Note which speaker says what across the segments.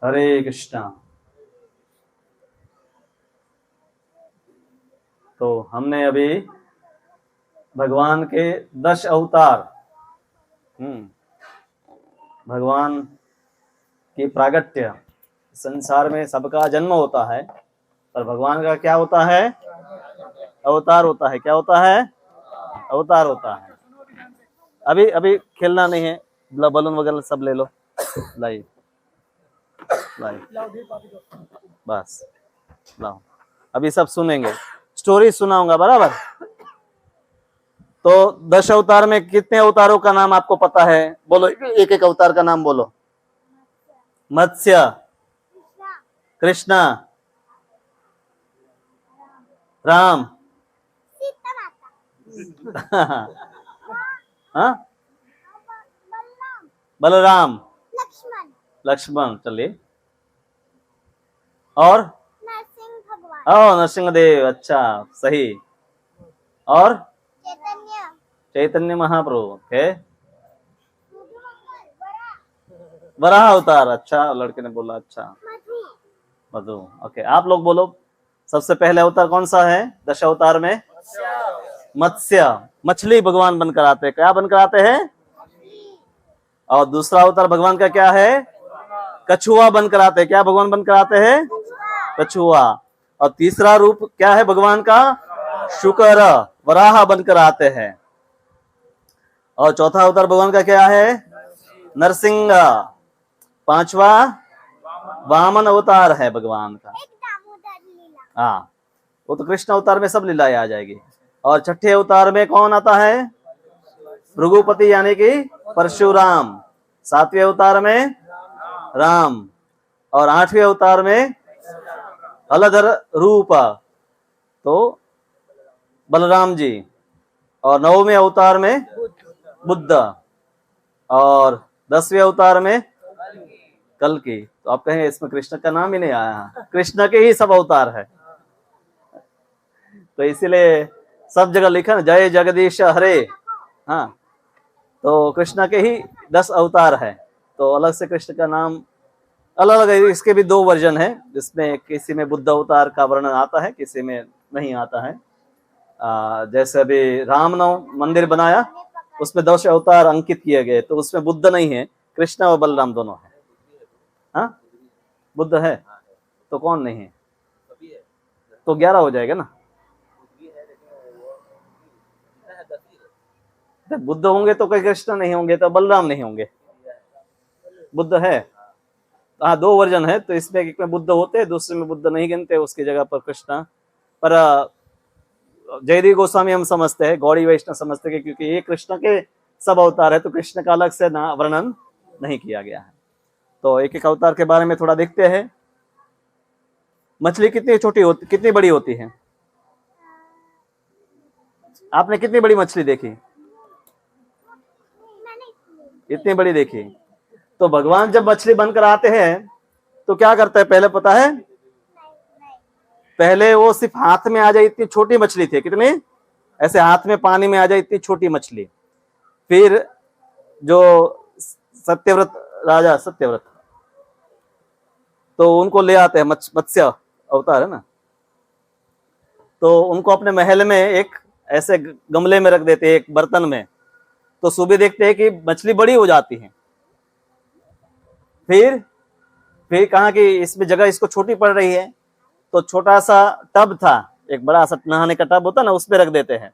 Speaker 1: हरे कृष्णा। तो हमने अभी भगवान के 10 अवतार, भगवान की प्रागट्य, संसार में सबका जन्म होता है पर भगवान का क्या होता है? अवतार होता है। क्या होता है? अवतार होता है। अभी अभी खेलना नहीं है, बलून वगैरह सब ले लो। लाइव बस लाओ, अभी सब सुनेंगे, स्टोरी सुनाऊंगा बराबर। तो 10 अवतार में कितने अवतारों का नाम आपको पता है? बोलो, एक एक अवतार का नाम बोलो। मत्स्य, कृष्णा, राम, हाँ, बलराम, लक्ष्मण, चलिए, और
Speaker 2: नरसिंह भगवान।
Speaker 1: नरसिंह देव, अच्छा सही। और
Speaker 2: चैतन्य,
Speaker 1: चैतन्य महाप्रभु, ओके। वराह अवतार, अच्छा लड़के ने बोला, अच्छा। मधु, ओके। आप लोग बोलो, सबसे पहले अवतार कौन सा है 10 अवतार में? मत्स्य, मछली भगवान बनकर आते हैं। क्या बनकर आते हैं? और दूसरा अवतार भगवान का क्या है? कछुआ बनकर आते हैं। क्या भगवान बनकर आते हैं? कछुआ। और तीसरा रूप क्या है भगवान का? शुकर, वराह बनकर आते हैं। और चौथा अवतार भगवान का क्या है? नरसिंह। पांचवा वामन अवतार है भगवान का। हाँ, वो तो कृष्ण अवतार में सब लीलाएं आ जाएगी। और छठे अवतार में कौन आता है? भृगुपति यानी कि परशुराम। 7वें अवतार में राम। और 8वें अवतार में हलधर रूप, तो बलराम जी। और 9वें अवतार में बुद्ध। और 10वें अवतार में कल्कि। तो आप कहेंगे इसमें कृष्ण का नाम ही नहीं आया। कृष्ण के ही सब अवतार है, तो इसीलिए सब जगह लिखा ना, जय जगदीश हरे। हाँ, तो कृष्ण के ही 10 अवतार है। तो अलग से कृष्ण का नाम अलग अलग है। इसके भी 2 वर्जन है, जिसमें किसी में बुद्ध अवतार का वर्णन आता है, किसी में नहीं आता है। जैसे अभी रामनव मंदिर बनाया, उसमें 10 अवतार अंकित किए गए, तो उसमें बुद्ध नहीं है, कृष्ण और बलराम दोनों है। हाँ, बुद्ध है तो कौन नहीं है? तो 11 हो जाएगा ना। बुद्ध होंगे तो कोई कृष्ण नहीं होंगे, तो बलराम नहीं होंगे। बुद्ध है, हाँ 2 वर्जन है। तो इसमें एक में बुद्ध होते हैं, दूसरे में बुद्ध नहीं गिनते, उसकी जगह पर कृष्ण। पर जयदेव गोस्वामी हम समझते हैं, गौड़ी वैष्णव समझते हैं, क्योंकि ये कृष्ण के सब अवतार है, तो कृष्ण का अलग से ना वर्णन नहीं किया गया है। तो एक एक अवतार के बारे में थोड़ा देखते हैं। मछली कितनी छोटी होती, कितनी बड़ी होती है? आपने कितनी बड़ी मछली देखी? इतनी बड़ी देखी। तो भगवान जब मछली बनकर आते हैं तो क्या करते हैं पहले पता है? पहले वो सिर्फ हाथ में आ जाए इतनी छोटी मछली थी। कितनी? ऐसे हाथ में पानी में आ जाए इतनी छोटी मछली। फिर जो सत्यव्रत राजा, सत्यव्रत, तो उनको ले आते हैं, मत्स्य अवतार है ना, तो उनको अपने महल में एक ऐसे गमले में रख देते हैं, एक बर्तन में। तो सुबह देखते हैं कि मछली बड़ी हो जाती है। फिर कहा कि इसमें जगह इसको छोटी पड़ रही है, तो छोटा सा टब था, एक बड़ा सा नहाने का टब होता ना, उसमें रख देते हैं।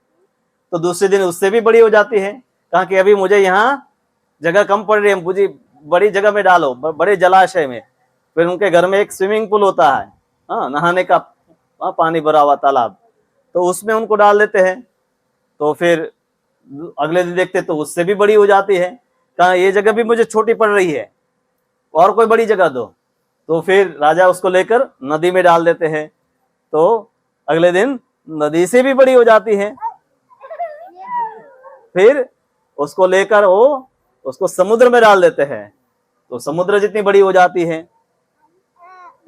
Speaker 1: तो दूसरे दिन उससे भी बड़ी हो जाती है। कहा कि अभी मुझे यहाँ जगह कम पड़ रही है, मुझे बड़ी जगह में डालो, बड़े जलाशय में। फिर उनके घर में एक स्विमिंग पूल होता है, हाँ, नहाने का पानी भरा हुआ तालाब, तो उसमें उनको डाल देते हैं। तो फिर अगले दिन देखते तो उससे भी बड़ी हो जाती है। कहा ये जगह भी मुझे छोटी पड़ रही है, और कोई बड़ी जगह दो। तो फिर राजा उसको लेकर नदी में डाल देते हैं, तो अगले दिन नदी से भी बड़ी हो जाती है। फिर उसको लेकर वो उसको समुद्र में डाल देते हैं, तो समुद्र जितनी बड़ी हो जाती है।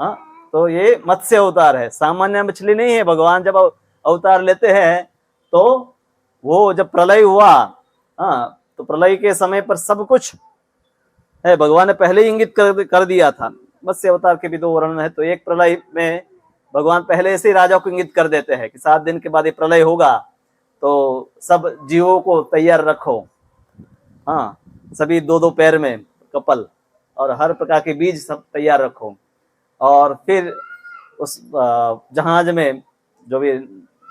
Speaker 1: हाँ, तो ये मत्स्य अवतार है, सामान्य मछली नहीं है। भगवान जब अवतार लेते हैं तो वो जब प्रलय हुआ, हाँ, तो प्रलय के समय पर सब कुछ है भगवान ने पहले ही इंगित कर दिया था। मत्स्य अवतार के भी दो वर्णन है। तो एक प्रलय में भगवान पहले से ही राजा को इंगित कर देते हैं कि 7 दिन के बाद ये प्रलय होगा, तो सब जीवों को तैयार रखो। हाँ, सभी 2-2 पैर में कपल और हर प्रकार के बीज सब तैयार रखो। और फिर उस जहाज में, जो भी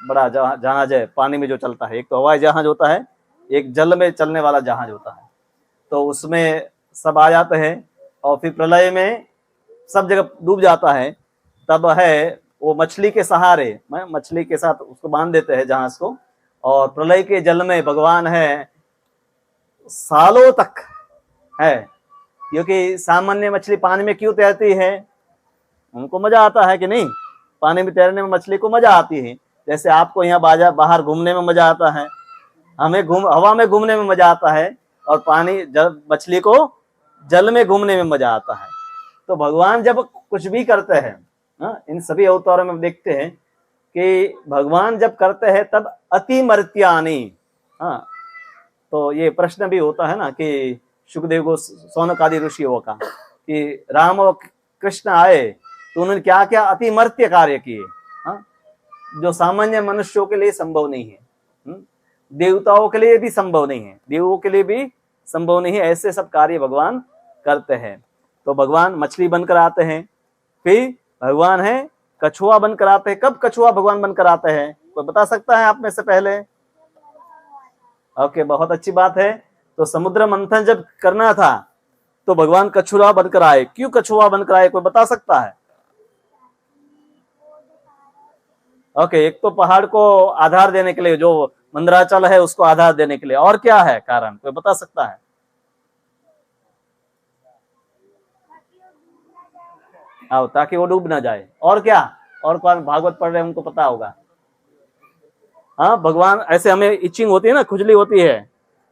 Speaker 1: बड़ा जहाज है पानी में जो चलता है, एक तो हवाई जहाज होता है, एक जल में चलने वाला जहाज होता है, तो उसमें सब आ जाते हैं। और फिर प्रलय में सब जगह डूब जाता है, तब है वो मछली के सहारे, मछली के साथ उसको बांध देते हैं जहाज को, और प्रलय के जल में भगवान है सालों तक है। क्योंकि सामान्य मछली पानी में क्यों तैरती है? उनको मजा आता है कि नहीं? पानी में तैरने में मछली को मजा आती है। जैसे आपको यहाँ बाहर घूमने में मजा आता है, हमें हवा में घूमने में मजा आता है, और मछली को जल में घूमने में मजा आता है। तो भगवान जब कुछ भी करते हैं, इन सभी अवतारों में देखते हैं कि भगवान जब करते हैं तब अति मर्त्यानि। तो ये प्रश्न भी होता है ना कि शुकदेव को सौनक आदि ऋषियों का, कि राम और कृष्ण आए तो उन्होंने क्या क्या अति मर्त्य कार्य किए, जो सामान्य मनुष्यों के लिए संभव नहीं है, देवताओं के लिए भी संभव नहीं है, देवों के लिए भी संभव नहीं है। ऐसे सब कार्य भगवान करते हैं। तो भगवान मछली बनकर आते हैं, फिर भगवान है कछुआ बनकर आते हैं। कब कछुआ भगवान बनकर आते हैं, कोई बता सकता है आप में से पहले? ओके, बहुत अच्छी बात है। तो समुद्र मंथन जब करना था तो भगवान कछुआ बनकर आए। क्यों कछुआ बनकर आए, कोई बता सकता है? ओके, एक तो पहाड़ को आधार देने के लिए, जो मंदराचल है उसको आधार देने के लिए, और क्या है कारण, कोई बता सकता है? आओ, ताकि वो डूब ना जाए। और क्या? और कौन भागवत पढ़ रहे हैं उनको पता होगा। हाँ, भगवान ऐसे हमें इचिंग होती है ना, खुजली होती है,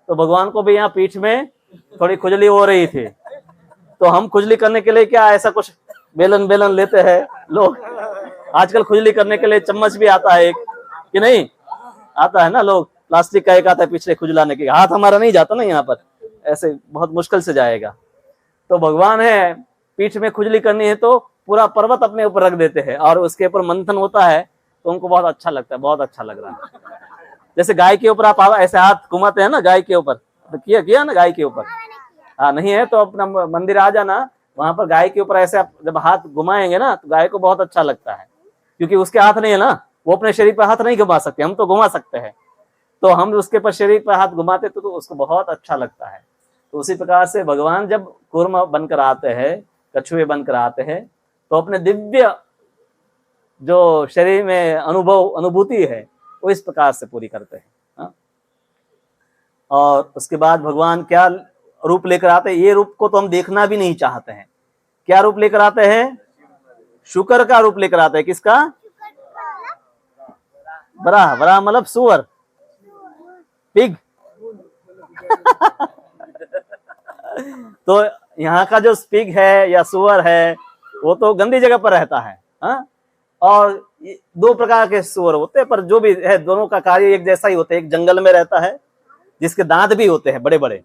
Speaker 1: तो भगवान को भी यहाँ पीठ में थोड़ी खुजली हो रही थी, तो हम खुजली करने के लिए क्या ऐसा कुछ बेलन लेते हैं लोग। आजकल खुजली करने के लिए चम्मच भी आता है एक, कि नहीं आता है ना, लोग प्लास्टिक का एक आता है पिछले खुजलाने के। हाथ हमारा नहीं जाता ना यहाँ पर, ऐसे बहुत मुश्किल से जाएगा। तो भगवान है पीठ में खुजली करनी है तो पूरा पर्वत अपने ऊपर रख देते हैं, और उसके ऊपर मंथन होता है, तो उनको बहुत अच्छा लगता है, बहुत अच्छा लग रहा है। जैसे गाय के ऊपर आप ऐसे हाथ घुमाते हैं ना, गाय के ऊपर, तो किया ना गाय के ऊपर? हाँ, नहीं है तो अपना मंदिर आ जाना, वहां पर गाय के ऊपर ऐसे आप जब हाथ घुमाएंगे ना, तो गाय को बहुत अच्छा लगता है। क्योंकि उसके हाथ नहीं है ना, वो अपने शरीर पर हाथ नहीं घुमा सकते, हम तो घुमा सकते हैं, तो हम उसके पर शरीर पर हाथ घुमाते तो उसको बहुत अच्छा लगता है। तो उसी प्रकार से भगवान जब कूर्म बनकर आते हैं, कछुए बनकर आते हैं, तो अपने दिव्य जो शरीर में अनुभूति है वो इस प्रकार से पूरी करते हैं। और उसके बाद भगवान क्या रूप लेकर आते हैं, ये रूप को तो हम देखना भी नहीं चाहते हैं। क्या रूप लेकर आते हैं? शुकर का रूप लेकर आते हैं। किसका? बराह मतलब सुअर, पिग। तो यहाँ का जो पिग है या सुअर है वो तो गंदी जगह पर रहता है, और 2 प्रकार के सुअर होते हैं, पर जो भी है दोनों का कार्य एक जैसा ही होता है। एक जंगल में रहता है जिसके दांत भी होते हैं बड़े बड़े,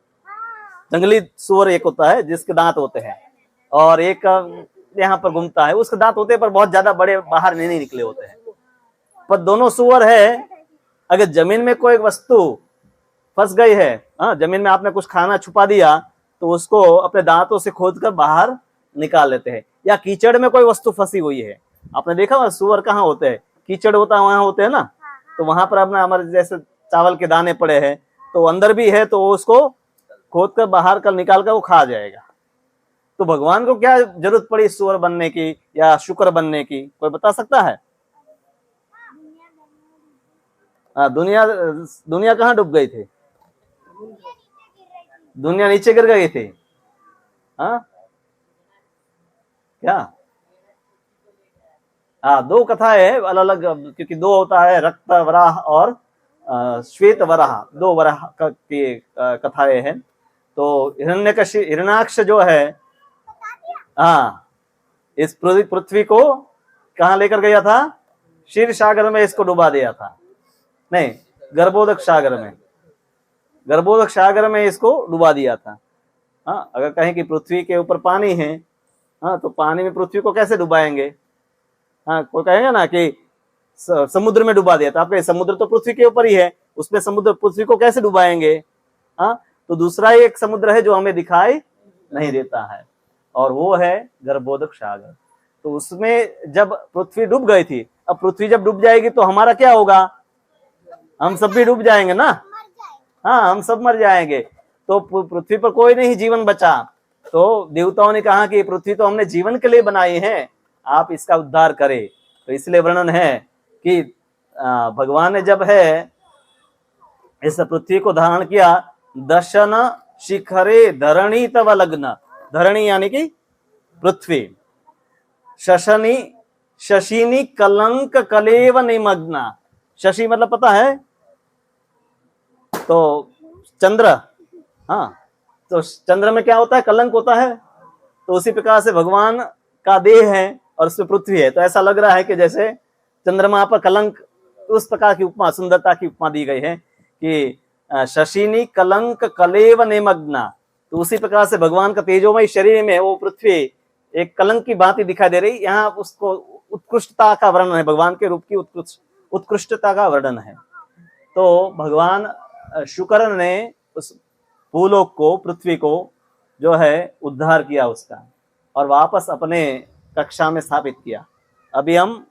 Speaker 1: जंगली सुअर एक होता है जिसके दांत होते हैं, और एक यहाँ पर घूमता है, उसके दांत होते हैं पर बहुत ज्यादा बड़े बाहर नहीं निकले होते हैं। पर दोनों सुअर है, अगर जमीन में कोई वस्तु फंस गई है, जमीन में आपने कुछ खाना छुपा दिया तो उसको अपने दांतों से खोदकर बाहर निकाल लेते हैं। या कीचड़ में कोई वस्तु फंसी हुई है, आपने देखा हुआ सुअर कहाँ होते हैं, कीचड़ होता है वहां होते हैं ना, तो वहां पर अपना हमारे जैसे चावल के दाने पड़े हैं तो अंदर भी है, तो उसको खोद कर बाहर कर निकाल कर वो खा जाएगा। तो भगवान को क्या जरूरत पड़ी सुअर बनने की या शुक्र बनने की, कोई बता सकता है? दुनिया कहाँ डूब गई थी? दुनिया नीचे गिर गई थी। क्या? 2 कथाएं है अलग अलग, क्योंकि 2 होता है, रक्त वराह और श्वेत वराह, 2 वराह की कथाएं हैं। तो हिरण्याक्ष जो है, इस पृथ्वी को कहाँ लेकर गया था? क्षीर सागर में इसको डुबा दिया था, नहीं, गर्भोदक सागर में इसको डुबा दिया था। अगर कहें कि पृथ्वी के ऊपर पानी है हाँ, तो पानी में पृथ्वी को कैसे डुबाएंगे? हाँ, कोई कहेगा ना कि समुद्र में डुबा दिया, तो आपके समुद्र तो पृथ्वी के ऊपर ही है, उसमें समुद्र पृथ्वी को कैसे डुबाएंगे? हाँ, तो दूसरा ही एक समुद्र है जो हमें दिखाई नहीं देता है, और वो है गर्भोदक सागर। तो उसमें जब पृथ्वी डूब गई थी, अब पृथ्वी जब डूब जाएगी तो हमारा क्या होगा? हम सब भी डूब जाएंगे ना।
Speaker 2: मर जाएंगे।
Speaker 1: हाँ, हम सब मर जाएंगे। तो पृथ्वी पर कोई नहीं जीवन बचा। तो देवताओं ने कहा कि पृथ्वी तो हमने जीवन के लिए बनाई है, आप इसका उद्धार करें। तो इसलिए वर्णन है कि भगवान ने जब है इस पृथ्वी को धारण किया, दशन शिखरे धरणी तव लग्न, धरणी यानी कि पृथ्वी, शशनी शशिनी कलंक कलेव निमग्ना। शशि मतलब पता है? तो चंद्र। हाँ, तो चंद्र में क्या होता है? कलंक होता है। तो उसी प्रकार से भगवान का देह है और उसमें पृथ्वी है, तो ऐसा लग रहा है कि जैसे चंद्रमा पर कलंक, उस प्रकार की उपमा, सुंदरता की उपमा दी गई है कि शशिनी कलंक कलेव निमग्ना। तो उसी प्रकार से भगवान का तेजोमय शरीर में वो पृथ्वी एक कलंक की भांति दिखाई दे रही। यहाँ उसको उत्कृष्टता का वर्णन है, भगवान के रूप की उत्कृष्टता का वर्णन है। तो भगवान शुक्र ने उस भूलोक को, पृथ्वी को जो है उद्धार किया उसका, और वापस अपने कक्षा में स्थापित किया। अभी हम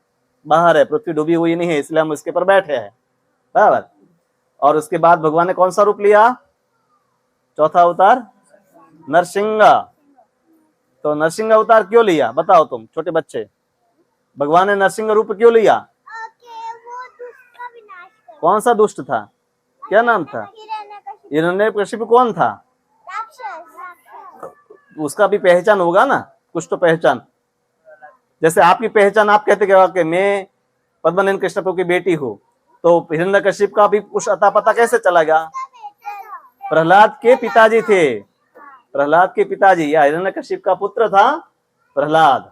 Speaker 1: बाहर है, पृथ्वी डूबी हुई नहीं है, इसलिए हम इसके पर बैठे हैं, बराबर। और उसके बाद भगवान ने कौन सा रूप लिया? चौथा अवतार नरसिंह। तो नरसिंह अवतार क्यों लिया? बताओ तुम छोटे बच्चे, भगवान ने नरसिंह रूप क्यों लिया?
Speaker 2: वो दुष्ट का विनाश कर।
Speaker 1: कौन सा दुष्ट था? क्या नाम था? हिरण्यकशिपु कौन था?
Speaker 2: राक्षस।
Speaker 1: उसका भी पहचान होगा ना, कुछ तो पहचान। जैसे आपकी पहचान, आप कहते कि मैं पद्मनाभ कृष्ण प्रभु की बेटी हूँ, तो हिरण्यकशिप का भी कुछ अता पता कैसे चलेगा? प्रहलाद के पिताजी थे, प्रहलाद के पिताजी, या हिरण्यकशिप का पुत्र था प्रहलाद।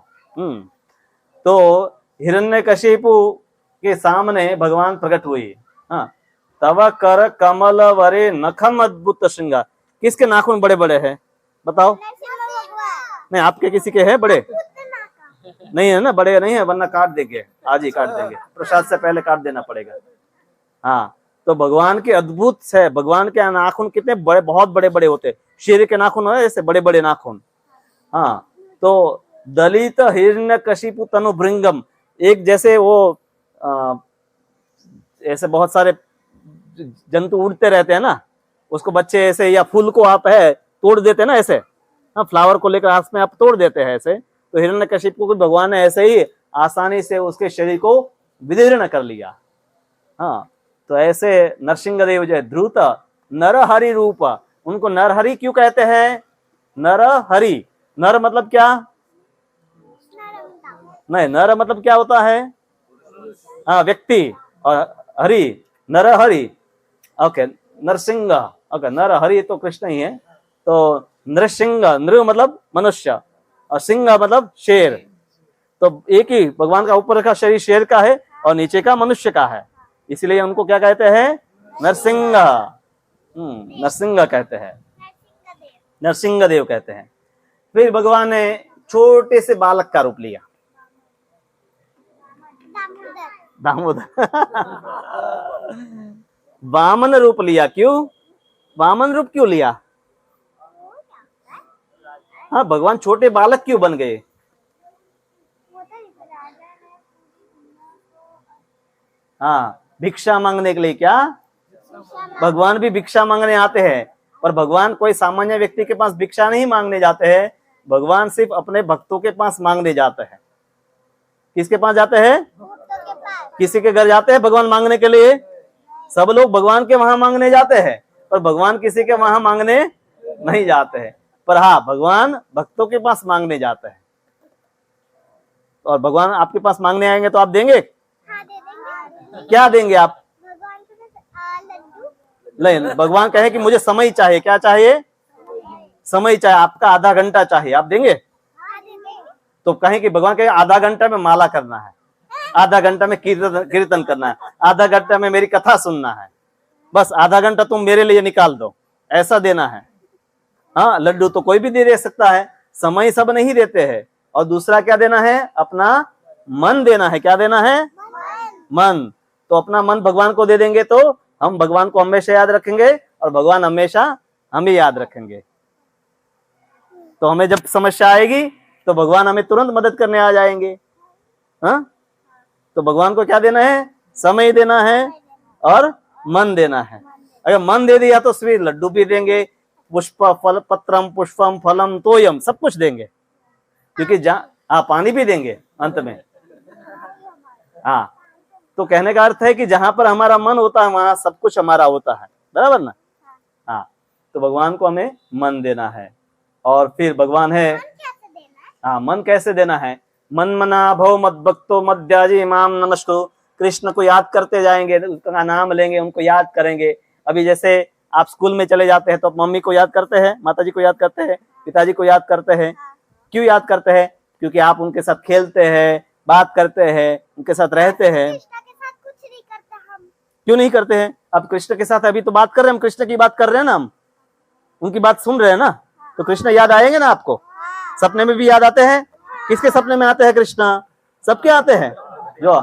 Speaker 1: तो हिरण्यकशिपु के सामने भगवान प्रकट हुए। हाँ, तव कर कमल वरे नखम अद्भुत श्रृंगार। किसके नाखून बड़े बड़े हैं? बताओ। नहीं, आपके किसी के हैं बड़े? नहीं है ना, बड़े नहीं है, वरना काट देंगे, आज ही काट देंगे, प्रसाद से पहले काट देना पड़ेगा। हाँ, तो भगवान के अद्भुत है, भगवान के नाखून कितने बड़े, बहुत बड़े बड़े होते। शेर के नाखून है ऐसे बड़े बड़े नाखून। हाँ, तो दलित हिरण्यकशिपु तनु भृंगम, एक जैसे वो ऐसे बहुत सारे जंतु उड़ते रहते हैं ना, उसको बच्चे ऐसे, या फूल को आप है तोड़ देते हैं ना ऐसे, हाँ, फ्लावर को लेकर हाथ में आप तोड़ देते हैं ऐसे, तो हिरण्यकशिपु को भगवान ने ऐसे ही आसानी से उसके शरीर को विदीर्ण कर लिया। हाँ, तो ऐसे नरसिंह जो है ध्रुत नरहरि रूप, उनको नरहरि क्यों कहते हैं? नरहरि, नर मतलब क्या? नहीं, नर मतलब क्या होता है? हाँ, व्यक्ति, और हरि, नरहरि। ओके, नरसिंह, ओके, नरहरि तो कृष्ण ही है। तो नृसिंह, नृ मतलब मनुष्य, और सिंह मतलब शेर। तो एक ही भगवान का ऊपर का शरीर शेर का है और नीचे का मनुष्य का है, इसलिए उनको क्या कहते हैं? नरसिंह। नरसिंह कहते हैं, नरसिंह देव कहते हैं। फिर भगवान ने छोटे से बालक का रूप लिया, दामोदर। वामन रूप लिया। क्यों वामन रूप क्यों लिया? हाँ, भगवान छोटे बालक क्यों बन गए? हाँ, भिक्षा मांगने के लिए। क्या भगवान भी भिक्षा मांगने आते हैं, पर भगवान कोई सामान्य व्यक्ति के पास भिक्षा नहीं मांगने जाते हैं, भगवान सिर्फ अपने भक्तों के पास मांगने जाते हैं। किसके पास जाते हैं? किसी के घर जाते हैं भगवान मांगने के लिए? सब लोग भगवान के वहां मांगने जाते हैं, पर भगवान किसी के वहां मांगने नहीं जाते हैं। पर हाँ, भगवान भक्तों के पास मांगने जाते हैं। और भगवान आपके पास मांगने आएंगे तो आप देंगे?
Speaker 2: हाँ, दे देंगे।
Speaker 1: क्या देंगे आप?
Speaker 2: भगवान को लड्डू।
Speaker 1: नहीं, भगवान कहे कि मुझे समय चाहिए। क्या चाहिए? समय चाहिए। आपका आधा घंटा चाहिए, आप देंगे?
Speaker 2: हाँ, दे देंगे।
Speaker 1: तो कहें कि भगवान कहे आधा घंटा में माला करना है, आधा घंटा में कीर्तन करना है, आधा घंटा में मेरी कथा सुनना है, बस आधा घंटा तुम मेरे लिए निकाल दो, ऐसा देना है। हाँ, लड्डू तो कोई भी दे सकता है, समय सब नहीं देते हैं, और दूसरा क्या देना है, अपना मन देना है। क्या देना है, मन। तो अपना मन भगवान को दे देंगे तो हम भगवान को हमेशा याद रखेंगे और भगवान हमेशा हमें याद रखेंगे। तो हमें जब समस्या आएगी तो भगवान हमें तुरंत मदद करने आ जाएंगे। हाँ, तो भगवान को क्या देना है, समय देना है और मन देना है। अगर मन दे दिया तो फिर लड्डू भी देंगे, पुष्प फल पत्रम पुष्पम फलम तोयम, सब कुछ देंगे। क्योंकि हाँ, पानी भी देंगे अंत में। हाँ, तो कहने का अर्थ है कि जहां पर हमारा मन होता है वहां सब कुछ हमारा होता है, बराबर ना। हाँ, तो भगवान को हमें मन देना है। और फिर भगवान है, हाँ, मन कैसे देना है, मन मना भव मद भक्तो मध्याजी माम नमस्तु। कृष्ण को याद करते जाएंगे, उनका नाम लेंगे, उनको याद करेंगे। अभी जैसे आप स्कूल में चले जाते हैं तो मम्मी को याद करते हैं, माताजी को याद करते हैं, पिताजी को याद करते हैं। क्यों याद करते हैं, क्योंकि आप उनके साथ खेलते हैं, बात करते हैं, उनके साथ रहते हैं।
Speaker 2: कृष्णा के साथ कुछ नहीं करते हम।
Speaker 1: क्यों नहीं करते हैं, अब कृष्ण के साथ अभी तो बात कर रहे हैं, हम कृष्ण की बात कर रहे हैं ना, हम उनकी बात सुन रहे हैं ना, तो कृष्ण याद आएंगे ना आपको। सपने में भी याद आते हैं। किसके सपने में आते हैं कृष्णा, सबके आते हैं। जो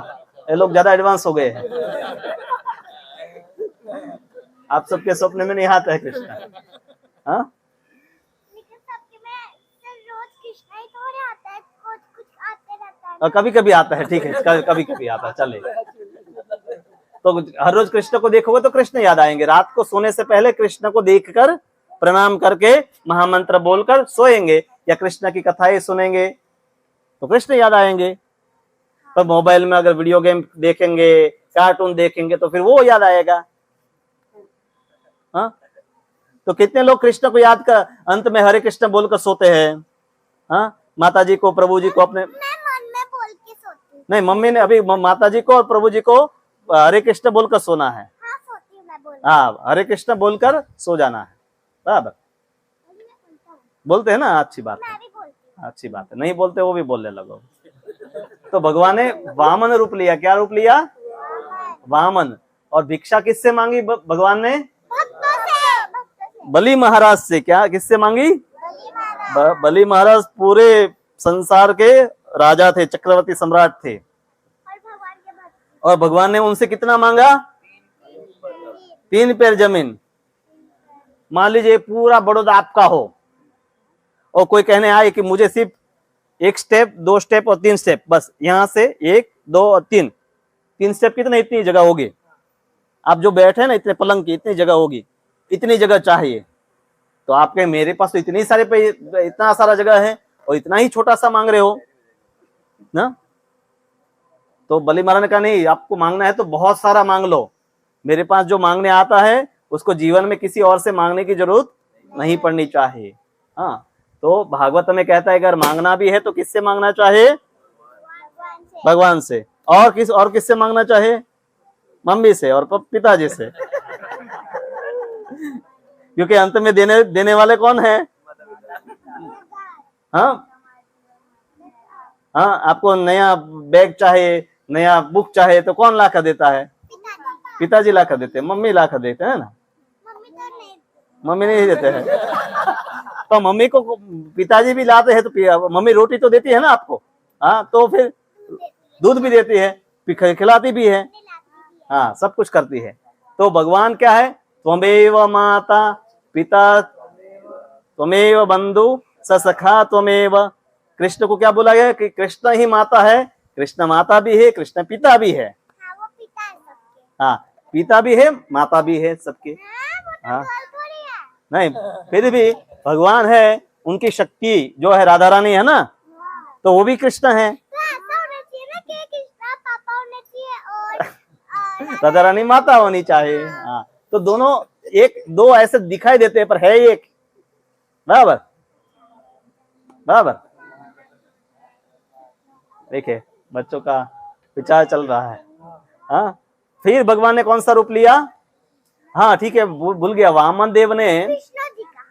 Speaker 1: ये लोग ज्यादा एडवांस हो गए हैं, आप सबके सपने में नहीं आता है कृष्णा। हाँ,
Speaker 2: लेकिन सबके में सिर्फ रोज कृष्णा ही थोड़े आता है, कुछ कुछ आते रहता है।
Speaker 1: और कभी कभी आता है, ठीक है, कभी कभी आता है, चले। तो हर रोज कृष्ण को देखोगे तो कृष्ण याद आएंगे। रात को सोने से पहले कृष्ण को देखकर प्रणाम करके महामंत्र बोलकर सोएंगे, या कृष्ण की कथाएं सुनेंगे तो कृष्ण याद आएंगे। पर मोबाइल में अगर वीडियो गेम देखेंगे, कार्टून देखेंगे तो फिर वो याद आएगा। हाँ, तो कितने लोग कृष्ण को याद कर अंत में हरे कृष्ण बोलकर सोते हैं। हाँ, माता जी को, प्रभु जी को अपने,
Speaker 2: मैं मन में बोल के सोती हूँ।
Speaker 1: नहीं, मम्मी ने अभी माता जी को और प्रभु जी को हरे कृष्ण बोलकर सोना है।
Speaker 2: हाँ, सोती हूँ मैं बोल।
Speaker 1: हाँ, हरे कृष्ण बोलकर सो जाना है, बराबर। बोलते हैं ना, अच्छी बात है,
Speaker 2: मैं भी बोलती हूँ।
Speaker 1: अच्छी बात है। नहीं बोलते वो भी बोलने लगो। तो भगवान ने वामन रूप लिया। क्या रूप लिया, वामन। और भिक्षा किससे मांगी भगवान ने,
Speaker 2: भक्तों से।
Speaker 1: बलि महाराज से। क्या किससे मांगी,
Speaker 2: बलि महाराज।
Speaker 1: बलि महाराज पूरे संसार के राजा थे, चक्रवर्ती सम्राट थे।
Speaker 2: और भगवान के भक्त।
Speaker 1: और भगवान ने उनसे कितना मांगा, 3 पैर जमीन। मान लीजिए पूरा बड़ौदा आपका हो और कोई कहने आए कि मुझे सिर्फ 1 स्टेप, 2 स्टेप और 3 स्टेप, बस यहां से 1, 2 और 3 स्टेप कितने, इतनी जगह होगी। आप जो बैठे ना, इतने पलंग की इतनी जगह होगी, इतनी जगह चाहिए। तो आपके, मेरे पास तो इतनी सारे पे, इतना सारा जगह है और इतना ही छोटा सा मांग रहे हो ना। तो बलि महाराज ने कहा नहीं, आपको मांगना है तो बहुत सारा मांग लो। मेरे पास जो मांगने आता है उसको जीवन में किसी और से मांगने की जरूरत नहीं पड़नी चाहिए। हाँ, तो भागवत में कहता है अगर मांगना भी है तो किससे मांगना चाहिए, भगवान से। और किससे मांगना चाहिए, मम्मी से और पिताजी से। क्योंकि अंत में देने वाले कौन है। हाँ, हाँ, आपको नया बैग चाहे, नया बुक चाहे तो कौन ला कर देता है, पिताजी ला कर देते हैं, मम्मी ला कर देते हैं ना।
Speaker 2: मम्मी तो नहीं।
Speaker 1: मम्मी नहीं देते हैं। तो मम्मी को पिताजी भी लाते हैं तो मम्मी रोटी तो देती है ना आपको। हाँ, तो फिर दूध भी देती है, खिलाती भी है। हाँ, सब कुछ करती है। तो भगवान क्या है, त्वमेव माता पिता त्वमेव बंधु सखा त्वमेव। कृष्ण को क्या बोला गया कि कृष्ण ही माता है, कृष्ण माता भी है, कृष्ण पिता भी है।
Speaker 2: हाँ, वो पिता है सबके।
Speaker 1: हाँ, पिता भी है, माता भी है सबके।
Speaker 2: हाँ, वो तो गर्ल थोड़ी है।
Speaker 1: नहीं, फिर भी भगवान है, उनकी शक्ति जो है राधा रानी है ना, तो वो भी कृष्ण है।
Speaker 2: तो ऐसा होना चाहिए ना कि कृष्णा पापा होना चाहिए और
Speaker 1: राधा रानी माता होनी चाहिए। हाँ, तो दोनों 1-2 ऐसे दिखाई देते हैं पर है एक, बराबर बराबर। देखिए बच्चों का विचार चल रहा है। हाँ, फिर भगवान ने कौन सा रूप लिया, हाँ ठीक है, भूल गया, वामन देव ने।
Speaker 2: कृष्णा जी का।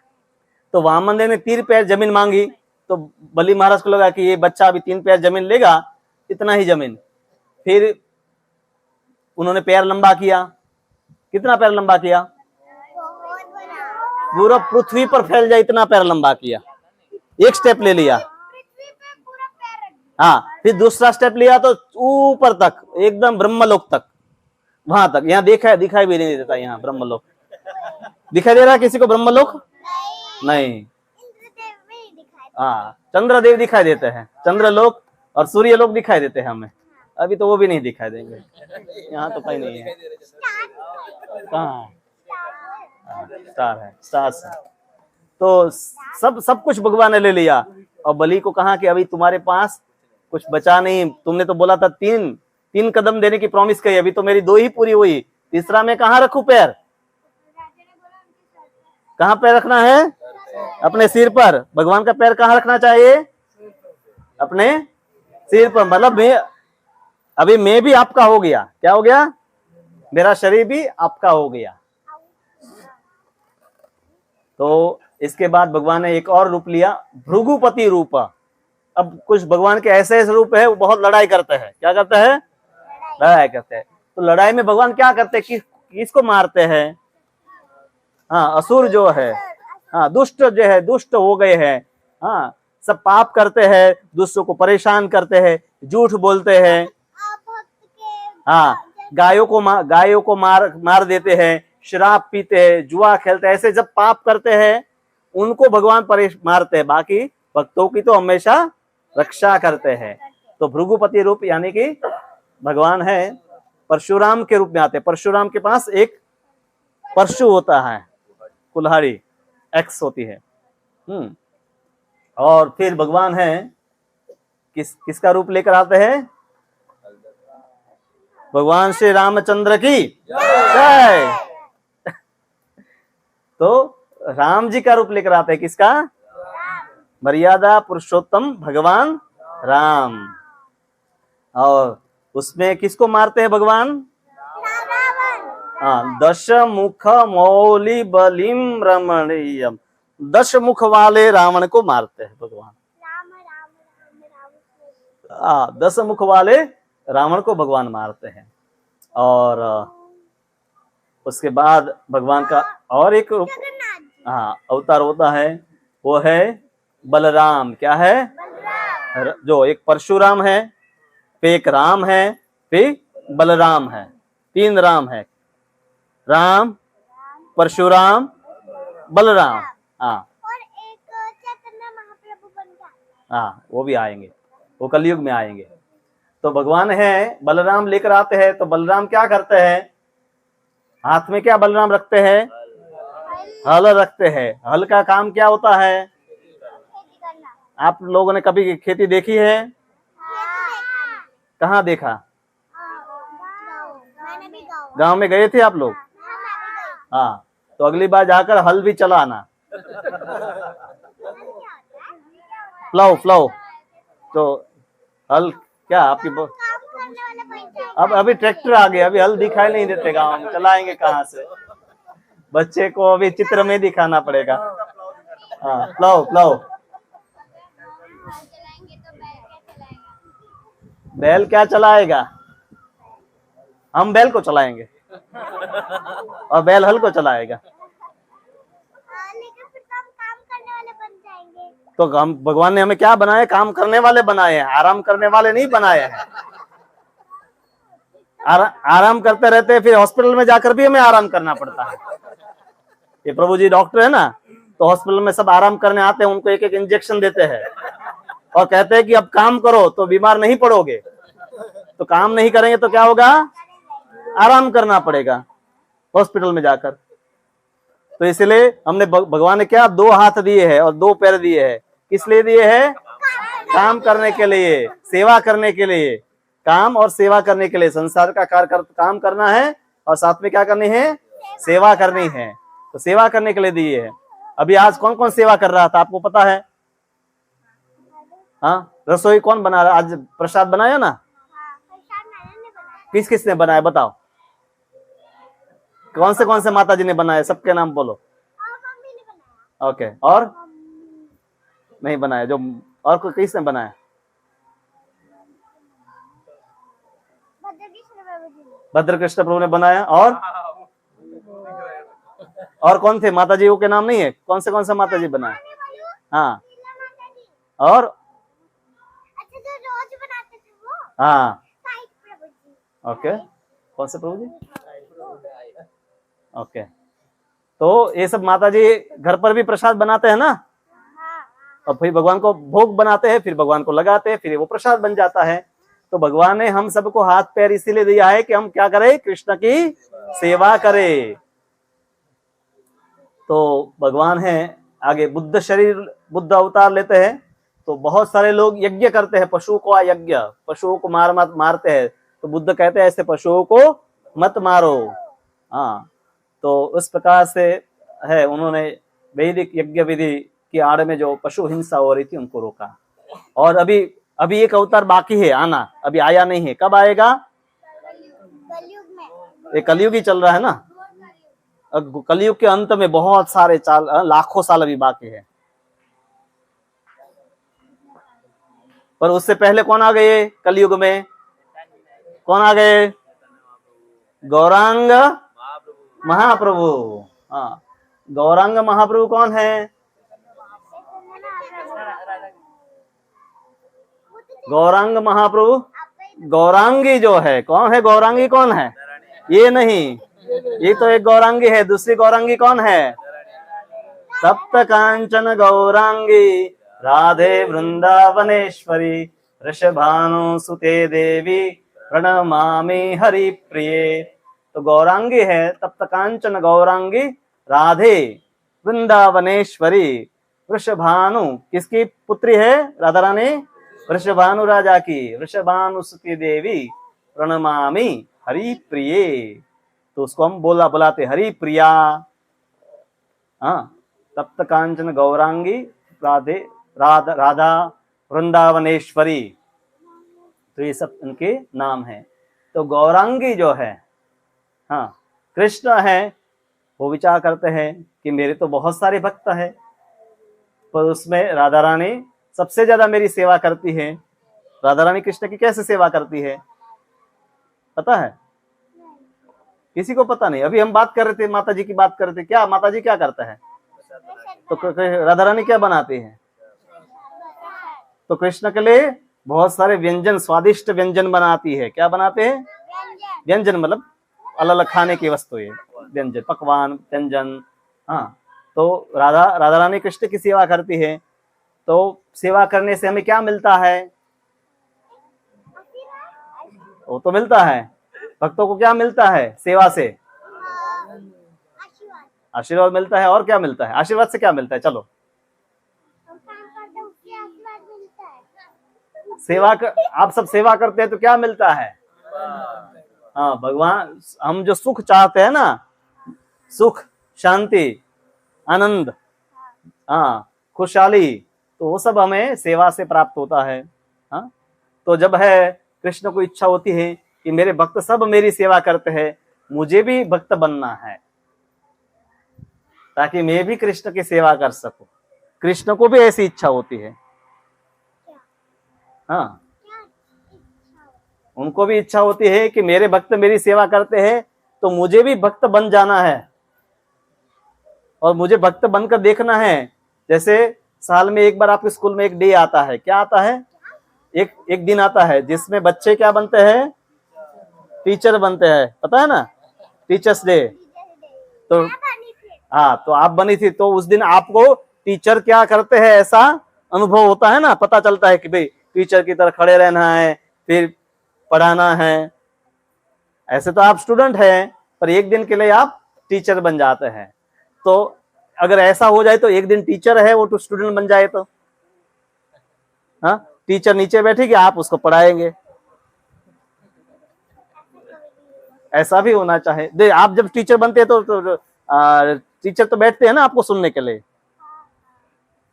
Speaker 1: तो वामन देव ने 3 पैर जमीन मांगी, तो बलि महाराज को लगा कि ये बच्चा अभी 3 पैर जमीन लेगा, इतना ही जमीन। फिर उन्होंने पैर लंबा किया। कितना पैर लंबा किया,
Speaker 2: बहुत बड़ा।
Speaker 1: पूरा पृथ्वी पर फैल जाए इतना पैर लंबा किया। 1 स्टेप ले लिया।
Speaker 2: पृथ्वी पे पूरा
Speaker 1: हाँ, फिर दूसरा स्टेप लिया तो ऊपर तक, एकदम ब्रह्मलोक तक, वहां तक। यहाँ दिखाई भी नहीं देता, यहाँ ब्रह्मलोक दिखाई दे रहा है किसी को? ब्रह्मलोक नहीं।
Speaker 2: इंद्रदेव में ही दिखाई
Speaker 1: हाँ, चंद्रदेव दिखाई देते हैं, चंद्रलोक और सूर्यलोक दिखाई देते हैं हमें। अभी तो वो भी नहीं दिखाई देंगे, यहाँ तो कहीं नहीं है। कहाँ? स्टार है, स्टार्स है। तो सब कुछ भगवान ने ले लिया। और बलि को कहा कि अभी तुम्हारे पास कुछ बचा नहीं, तुमने तो बोला था तीन कदम देने की प्रॉमिस कही, अभी तो मेरी 2 ही पूरी हुई, तीसरा मैं कहाँ रखूं पैर? कहाँ पैर रखना है? अपने सिर पर। भगवान का पैर कहाँ रखना चाहिए? अपने सिर पर। मतलब अभी मैं भी आपका हो गया। क्या हो गया? मेरा शरीर भी आपका हो गया। तो इसके बाद भगवान ने एक और रूप लिया, भृगुपति रूप। अब कुछ भगवान के ऐसे रूप है, वो बहुत लड़ाई करते हैं। क्या करते हैं? लड़ाई करते हैं। तो लड़ाई में भगवान क्या करते हैं? किसको मारते हैं? हाँ, असुर जो है, हाँ, दुष्ट जो है, दुष्ट हो गए हैं। हाँ, सब पाप करते हैं, दूसरों को परेशान करते हैं, झूठ बोलते हैं। हाँ, गायों को मार देते हैं, शराब पीते हैं, जुआ खेलते हैं। ऐसे जब पाप करते हैं उनको भगवान मारते हैं, बाकी भक्तों की तो हमेशा रक्षा करते हैं। तो भृगुपति रूप यानी कि भगवान है, परशुराम के रूप में आते हैं। परशुराम के पास एक परशु होता है, कुल्हाड़ी एक्स होती है। और फिर भगवान है किसका रूप लेकर आते हैं? भगवान श्री रामचंद्र की जय। तो राम जी का रूप लेकर आते हैं। किसका? मर्यादा पुरुषोत्तम भगवान राम। और उसमें किसको मारते हैं भगवान? हाँ, 10 मुख मौली बलिम रमणीयम। 10 मुख वाले रावण को मारते हैं भगवान। 10 मुख वाले रावण को भगवान मारते हैं। और उसके बाद भगवान का और एक रूप, हाँ, अवतार होता है, वो है बलराम। क्या है? जो एक परशुराम है, फिर एक राम है, फिर बलराम है। 3 राम है, राम, परशुराम, बलराम। हाँ,
Speaker 2: और एक चैतन्य महाप्रभु बन गया।
Speaker 1: हाँ, वो भी आएंगे, वो कलयुग में आएंगे। तो भगवान है, बलराम लेकर आते हैं। तो बलराम क्या करते हैं? हाथ में क्या बलराम रखते हैं? हल रखते हैं। हल का काम क्या होता है? आप लोगों ने कभी खेती देखी है? कहाँ देखा? गांव में गए थे आप लोग? हाँ, तो अगली बार जाकर हल भी चलाना। फ्लो तो हल क्या आपकी अब अभी ट्रैक्टर आ गए, अभी हल दिखाई नहीं देते गांव में, चलाएंगे कहाँ से? बच्चे को अभी चित्र में दिखाना पड़ेगा। हाँ, फ्लो बैल क्या चलाएगा? हम बैल को चलाएंगे और बैल हल को चलाएगा।
Speaker 2: लेकिन फिर तो हम काम करने वाले बन जाएंगे।
Speaker 1: तो हम, भगवान ने हमें क्या बनाए? काम करने वाले बनाए हैं, आराम करने वाले नहीं बनाए हैं। आराम करते रहते हैं, फिर हॉस्पिटल में जाकर भी हमें आराम करना पड़ता है। ये प्रभु जी डॉक्टर है ना, तो हॉस्पिटल में सब आराम करने आते हैं, उनको एक एक इंजेक्शन देते हैं और कहते हैं कि अब काम करो तो बीमार नहीं पड़ोगे। तो काम नहीं करेंगे तो क्या होगा? आराम करना पड़ेगा हॉस्पिटल में जाकर। तो इसलिए हमने भगवान ने क्या 2 हाथ दिए हैं और 2 पैर दिए हैं। किस लिए दिए हैं? काम करने के लिए, सेवा करने के लिए। काम और सेवा करने के लिए, संसार का काम करना है और साथ में क्या करनी है? सेवा करनी है। तो सेवा करने के लिए दिए है। अभी आज कौन कौन सेवा कर रहा था आपको पता है? हाँ, रसोई कौन बना रहा? आज प्रसाद बनाया ना? किस किस ने बनाया बताओ? कौन से माता जी ने बनाया? सबके नाम बोलो। ओके, और नहीं बनाया जो, और कोई किसने बनाया? भद्र कृष्ण प्रभु ने बनाया। और कौन थे माता जी के नाम नहीं है? कौन से माता जी बनाए? हाँ, और
Speaker 2: अच्छा, जो रोज
Speaker 1: हाँ
Speaker 2: साई प्रभु जी।
Speaker 1: ओके, कौन से प्रभु जी? ओके, तो ये सब माता जी घर पर भी प्रसाद बनाते हैं ना,
Speaker 2: हाँ
Speaker 1: और फिर भगवान को भोग बनाते हैं, फिर भगवान को लगाते हैं, फिर वो प्रसाद बन जाता है। तो भगवान ने हम सबको हाथ पैर इसीलिए दिया है कि हम क्या करें, कृष्ण की सेवा करें। तो भगवान है आगे बुद्ध शरीर, बुद्ध अवतार लेते हैं, तो बहुत सारे लोग यज्ञ करते हैं, पशु को यज्ञ, पशुओं को मारते हैं। तो बुद्ध कहते हैं ऐसे पशुओं को मत मारो। हाँ, तो उस प्रकार से है, उन्होंने वैदिक यज्ञ विधि की आड़ में जो पशु हिंसा हो रही थी उनको रोका। और अभी एक अवतार बाकी है आना, अभी आया नहीं है, कब आएगा?
Speaker 2: कलयुग में।
Speaker 1: ये कलयुग ही चल रहा है ना, कलयुग के अंत में बहुत सारे लाखों साल अभी बाकी है। पर उससे पहले कौन आ गए कलयुग में? कौन आ गए? गौरांग महाप्रभु। हाँ, गौरांग महाप्रभु कौन है? गौरांग महाप्रभु, गौरांगी जो है, कौन है गौरांगी? कौन है? ये नहीं, ये तो एक गौरांगी है, दूसरी गौरांगी कौन है? सप्त कांचन गौरांगी राधे वृंदावनेश्वरी वृषभानुसुते देवी प्रणमामि हरि प्रिये। तो गौरांगी है तप्त कांचन गौरांगी राधे वृंदावनेश्वरी वृषभानु, किसकी पुत्री है? राधा रानी वृषभानु राजा की, वृषभानुसुते देवी प्रणमामि हरि प्रिये। तो उसको हम बुलाते हरि प्रिया। हाँ, तप्त कांचन गौरांगी राधे राधा वृंदावनेश्वरी, तो ये सब इनके नाम हैं। तो गौरांगी जो है, हाँ, कृष्ण है, वो विचार करते हैं कि मेरे तो बहुत सारे भक्त हैं, पर उसमें राधा रानी सबसे ज्यादा मेरी सेवा करती है। राधा रानी कृष्ण की कैसे सेवा करती है पता है? किसी को पता नहीं। अभी हम बात कर रहे थे, माता जी की बात कर रहे थे, क्या माता जी क्या करता है? तो राधा रानी क्या बनाती है? तो कृष्ण के लिए बहुत सारे व्यंजन, स्वादिष्ट व्यंजन बनाती है। क्या बनाते हैं? व्यंजन मतलब अलग अलग खाने की वस्तु है, व्यंजन, पकवान, व्यंजन। हाँ, तो राधा रानी कृष्ण की सेवा करती है। तो सेवा करने से हमें क्या मिलता है? वो तो मिलता है, भक्तों को क्या मिलता है सेवा से? आशीर्वाद मिलता है। और क्या मिलता है? आशीर्वाद से क्या मिलता है? चलो, आप सब सेवा करते हैं तो क्या मिलता है? हाँ, भगवान, हम जो सुख चाहते हैं ना, सुख, शांति, आनंद, हाँ, खुशहाली, तो वो सब हमें सेवा से प्राप्त होता है। हाँ, तो जब है कृष्ण को इच्छा होती है कि मेरे भक्त सब मेरी सेवा करते हैं, मुझे भी भक्त बनना है ताकि मैं भी कृष्ण की सेवा कर सकूं। कृष्ण को भी ऐसी इच्छा होती है। हाँ, उनको भी इच्छा होती है कि मेरे भक्त मेरी सेवा करते हैं तो मुझे भी भक्त बन जाना है, और मुझे भक्त बनकर देखना है। जैसे साल में एक बार आपके स्कूल में एक डे आता है, क्या आता है? एक दिन आता है जिसमें बच्चे क्या बनते हैं? टीचर बनते हैं, पता है ना, टीचर्स डे। तो हाँ, तो आप बनी थी, तो उस दिन आपको टीचर क्या करते हैं ऐसा अनुभव होता है ना, पता चलता है कि भाई टीचर की तरह खड़े रहना है, फिर पढ़ाना है। ऐसे तो आप स्टूडेंट हैं, पर एक दिन के लिए आप टीचर बन जाते हैं। तो अगर ऐसा हो जाए तो एक दिन टीचर है वो तो स्टूडेंट बन जाए, तो हाँ, टीचर नीचे बैठेगी, आप उसको पढ़ाएंगे। ऐसा भी होना चाहिए। दे आप जब टीचर बनते हैं तो टीचर तो बैठते हैं ना आपको सुनने के लिए।